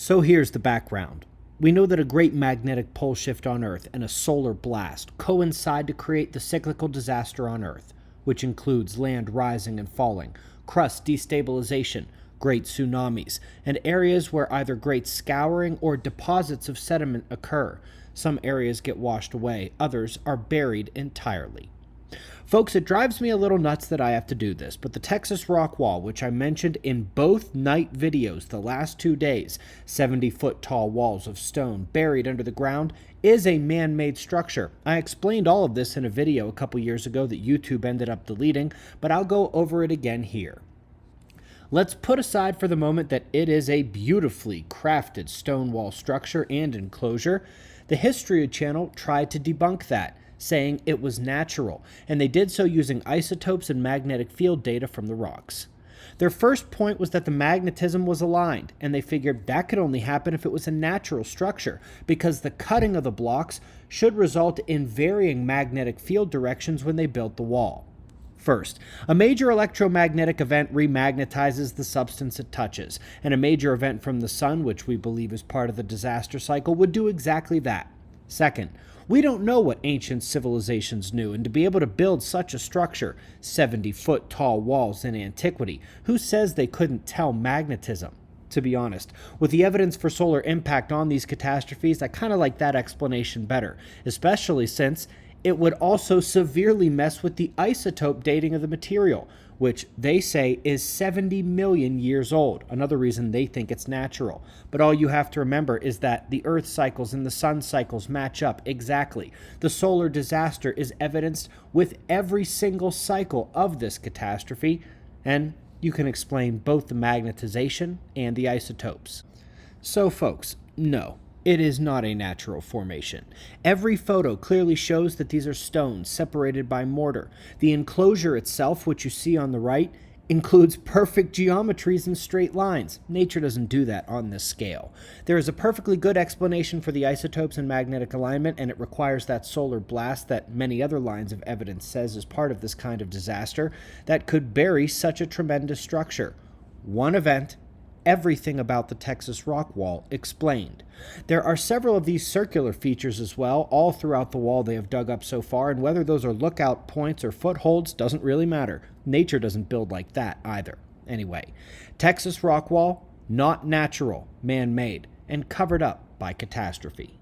So here's the background. We know that a great magnetic pole shift on Earth and a solar blast coincide to create the cyclical disaster on Earth, which includes land rising and falling, crust destabilization, great tsunamis, and areas where either great scouring or deposits of sediment occur. Some areas get washed away, others are buried entirely. Folks, it drives me a little nuts that I have to do this, but the Texas rock wall, which I mentioned in both night videos the last 2 days, 70-foot tall walls of stone buried under the ground, is a man-made structure. I explained all of this in a video a couple years ago that YouTube ended up deleting, but I'll go over it again here. Let's put aside for the moment that it is a beautifully crafted stone wall structure and enclosure. The History Channel tried to debunk that, saying it was natural, and they did so using isotopes and magnetic field data from the rocks. Their first point was that the magnetism was aligned, and they figured that could only happen if it was a natural structure, because the cutting of the blocks should result in varying magnetic field directions when they built the wall. First, a major electromagnetic event remagnetizes the substance it touches, and a major event from the sun, which we believe is part of the disaster cycle, would do exactly that. Second, we don't know what ancient civilizations knew, and to be able to build such a structure, 70-foot tall walls in antiquity, who says they couldn't tell magnetism? To be honest, with the evidence for solar impact on these catastrophes, I kind of like that explanation better, especially since it would also severely mess with the isotope dating of the material, which they say is 70 million years old, another reason they think it's natural. But all you have to remember is that the Earth cycles and the Sun cycles match up exactly. The solar disaster is evidenced with every single cycle of this catastrophe, and you can explain both the magnetization and the isotopes. So folks, no. It is not a natural formation. Every photo clearly shows that these are stones separated by mortar. The enclosure itself, which you see on the right, includes perfect geometries and straight lines. Nature doesn't do that on this scale. There is a perfectly good explanation for the isotopes and magnetic alignment, and it requires that solar blast that many other lines of evidence says is part of this kind of disaster that could bury such a tremendous structure. One event, everything about the Texas rock wall explained. There are several of these circular features as well, all throughout the wall they have dug up so far, and whether those are lookout points or footholds doesn't really matter. Nature doesn't build like that either. Anyway, Texas rock wall, not natural, man-made, and covered up by catastrophe.